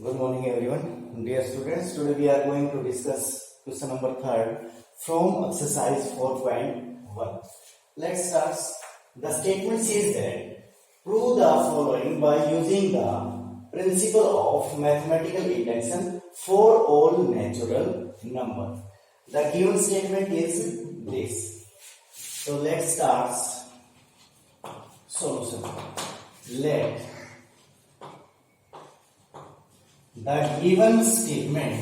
Good morning everyone. Dear students, today we are going to discuss question number 3 from exercise 4.1. Let's start. The statement says that prove the following by using the principle of mathematical induction for all natural numbers. The given statement is this. So let's start solution. Let the given statement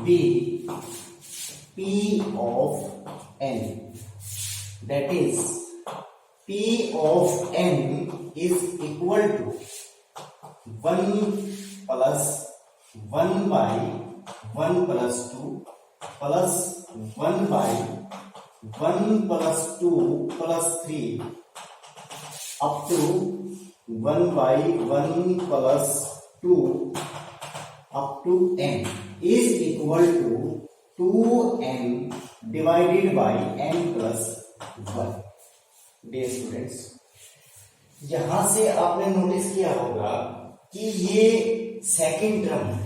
be P of n, that is P of n is equal to 1 plus 1 by 1 plus 2 plus 1 by 1 plus 2 plus 3 up to 1 by 1 plus 2 up to n is equal to 2n divided by n plus 1. Dear students, यहां से आपने notice किया होगा कि ये second term है,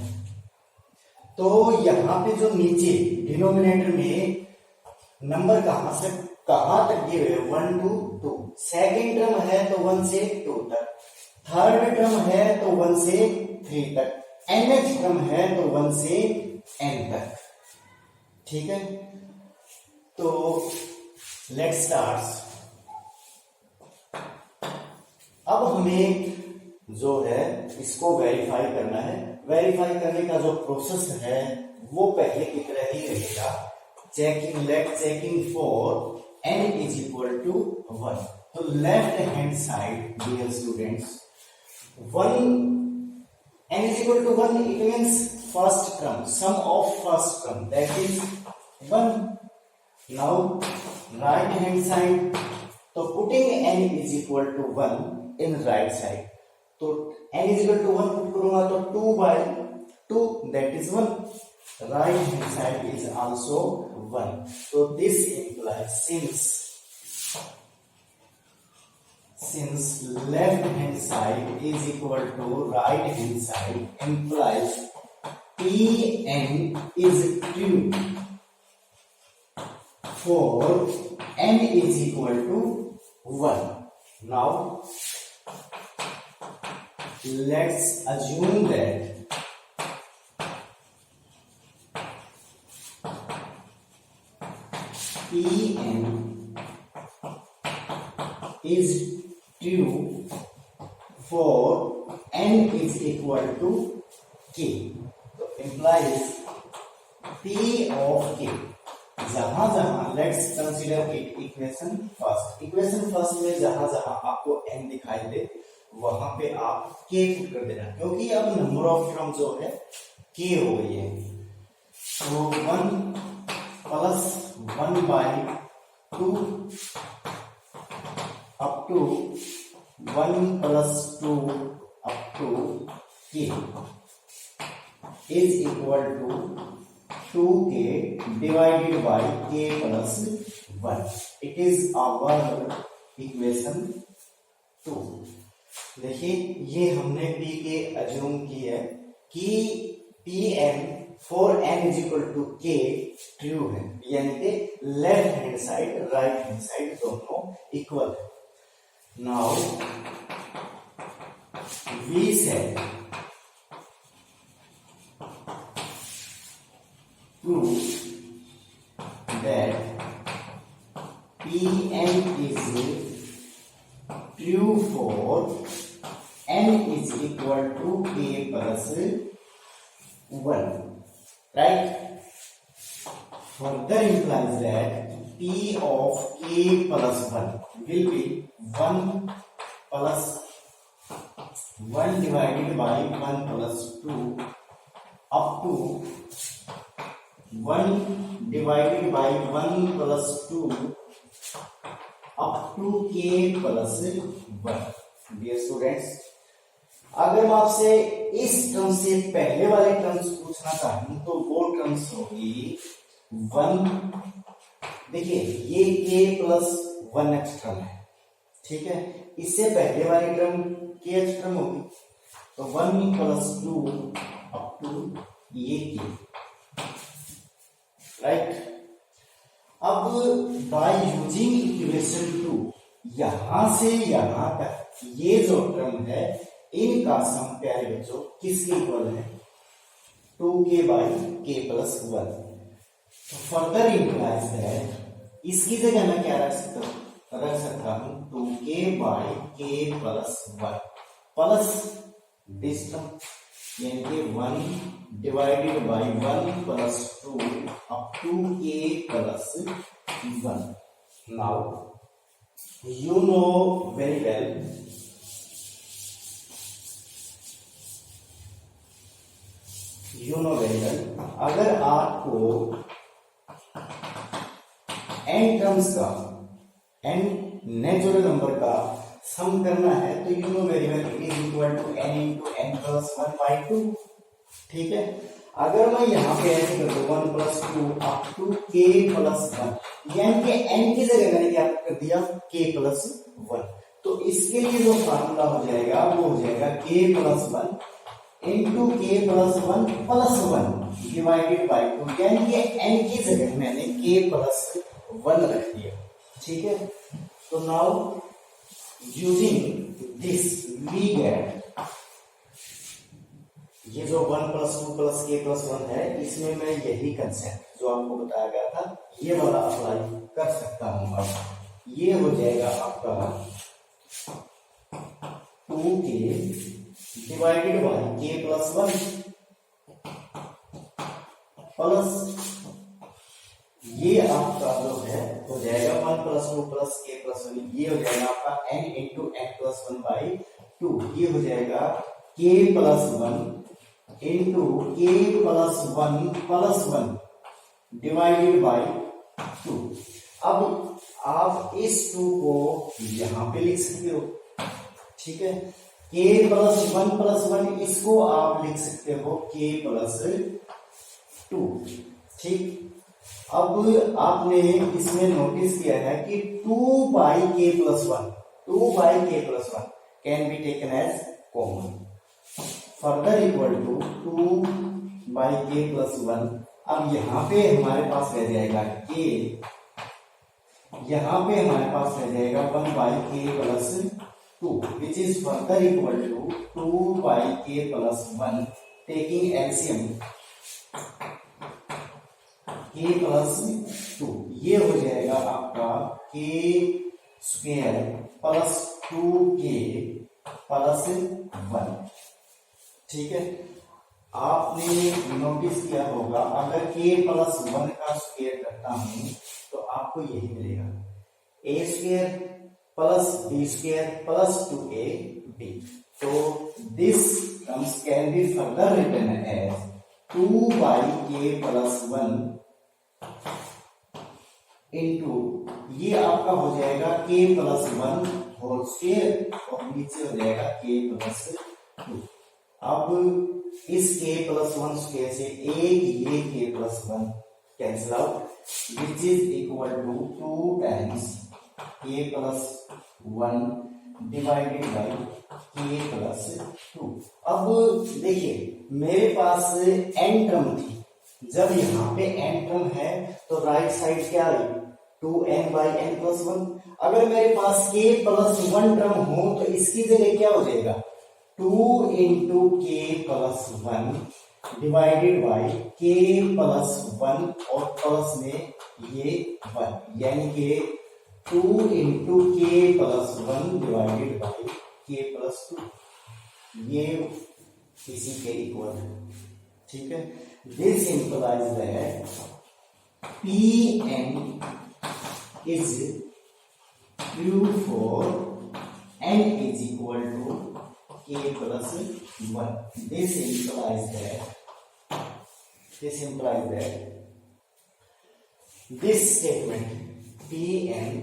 तो यहां पे जो नीचे डिनोमिनेटर में नंबर कहां से कहां तक दिए हुए 1 to 2, सेकेंड टर्म है तो 1 से 2 तक, थर्ड टर्म है तो 1 से 3 तक, nth टर्म है तो 1 से n तक. ठीक है, तो लेट्स स्टार्ट. अब हमें जो है इसको वेरीफाई करना है. वेरीफाई करने का जो प्रोसेस है वो पहले की तरह ही रहेगा. Checking let checking for n is equal to 1. तो left hand side dear students 1 n is equal to 1, it means first term, sum of first term, that is 1. Now right hand side, तो putting n is equal to 1 in right side, तो n is equal to 1 put करूंगा तो 2 by 2, that is 1. right hand side is also 1. So this implies since left hand side is equal to right hand side implies Pn is true for n is equal to 1. Now let's assume that Pn is true for n is equal to k. तो implies P of k. जहां जहां let's consider it equation first. Equation first में जहां जहां आपको n दिखाई दे वहां पे आप k पुट कर देना, क्योंकि अब नंबर ऑफ टर्म जो है k हो गई है. तो 1 plus 1 by 2 up to 1 plus 2 up to k is equal to 2k divided by k plus 1. It is our equation 2. देखिए ये हमने p के अज्यूम की है कि Pn for n is equal to k true है, यानी कि left hand side right hand side दोनों इक्वल है. Now we said prove that Pn is true for n is equal to k plus 1, right? Further implies that P of k plus 1 will be 1 plus 1 divided by 1 plus 2 up to 1 divided by 1 plus 2 up to k plus 1. Dear students, अगर मैं आपसे इस term से पहले वाले terms पूछना चाहूं तो वो टर्म्स होगी 1. देखिए ये k प्लस 1 एक्स टर्म है, ठीक है, इससे पहले वाली टर्म kth टर्म होगी, तो 1 + 2 अप टू ये k, राइट। अब बाय यूजिंग इक्वेशन 2, यहां से यहां तक ये जो टर्म है इनका सम प्यारे बच्चों किसके इक्वल है, 2k/k+1। फर्दर इंप्लाइज दैट इसकी जगह मैं क्या रख सकता हूं 2k/k+1 प्लस दिस टर्म, यानी कि 1 divided by 1 + 2 up to k+1। Now you know very well अगर आपको n टर्म्स का, n नेचुरल नंबर का सम करना है तो you know very well it is equal to n into n+1/2, ठीक है। अगर मैं यहाँ पे ऐसे कर दूं 1 + 2 अप टू k+1, यानी कि n की जगह मैंने क्या कर दिया k+1, तो इसके लिए जो फार्मूला हो जाएगा वो हो जाएगा k+1 into k+1 divided by 2, यानी कि n की जगह मैंने k+1 रख दिया, ठीक है। तो now using this we get, ये जो 1 + 2 + k+1 है, इसमें मैं यही कंसेप्ट जो आपको बताया गया था ये वाला अप्लाई कर सकता हूं। अब ये हो जाएगा आपका 2k divided by k+1 plus ये आपका जो है हो जाएगा 1 + 2 + k+1, ये हो जाएगा आपका n into n+1/2, ये हो जाएगा k+1 into k+1 divided by 2। अब आप इस 2 को यहां पे लिख सकते हो, ठीक है। k+1 इसको आप लिख सकते हो k+2, ठीक। अब आपने इसमें नोटिस किया है कि 2/k+1 can be taken as common, further equal to 2/k+1। अब यहां पे हमारे पास रह जाएगा k, यहां पे हमारे पास रह जाएगा 1/k+2 which is further equal to 2/k+1 taking LCM k+2, ये हो जाएगा आपका k² + 2k+1, ठीक है। आपने नोटिस किया होगा अगर k+1 का स्क्वायर करता हूं तो आपको यही मिलेगा a² + b² + 2ab, तो this terms can be further written as 2/k+1 into ये आपका हो जाएगा k+1 होल स्क्वायर और नीचे हो जाएगा k+2। अब इस k+1 स्क्वायर से एक ये k+1 cancel out, which is equal to 2 times k+1 divided by k+2। अब देखिए मेरे पास n टर्म थी, जब यहाँ पे n टर्म है तो राइट साइड क्या आई 2n/n+1। अगर मेरे पास k+1 टर्म हो तो इसकी जगह क्या हो जाएगा 2 into k+1 divided by k+1 और प्लस में ये 1, यानी कि 2 into k+1 divided by k+2, ये इसी के इक्वल है, ठीक है। This implies that Pn is true for n is equal to k+1. This implies that this statement Pn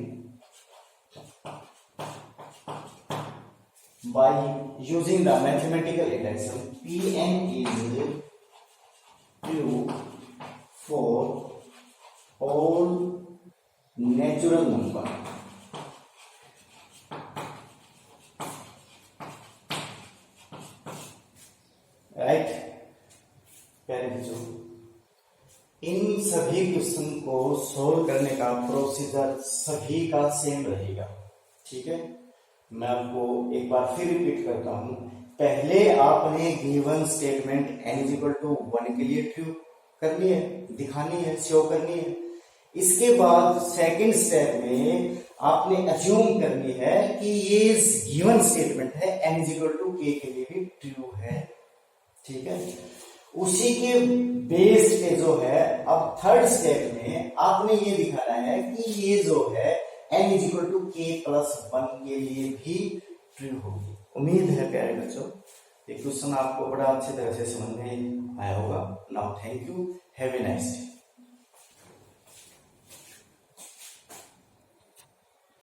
by using the mathematical induction Pn is true for all natural number को solve करने का procedure सभी का same रहेगा। ठीक है, मैं आपको एक बार फिर रिपीट करता हूं। पहले आपने given statement n is equal to 1 के लिए ट्रू करनी है, दिखानी है, शो करनी है। इसके बाद सेकंड स्टेप में आपने अज्यूम करनी है कि ये गिवन स्टेटमेंट है n is equal to k के लिए भी ट्रू है। ठीक है, उसी के बेस पे जो है अब थर्ड स्टेप में आपने ये दिखाना है कि ये जो है n is equal to k plus 1 के लिए भी ट्रू होगी। उम्मीद है प्यारे बच्चों ये क्वेश्चन आपको बड़ा अच्छी तरह से समझ में आया होगा। Now thank you, have a nice day.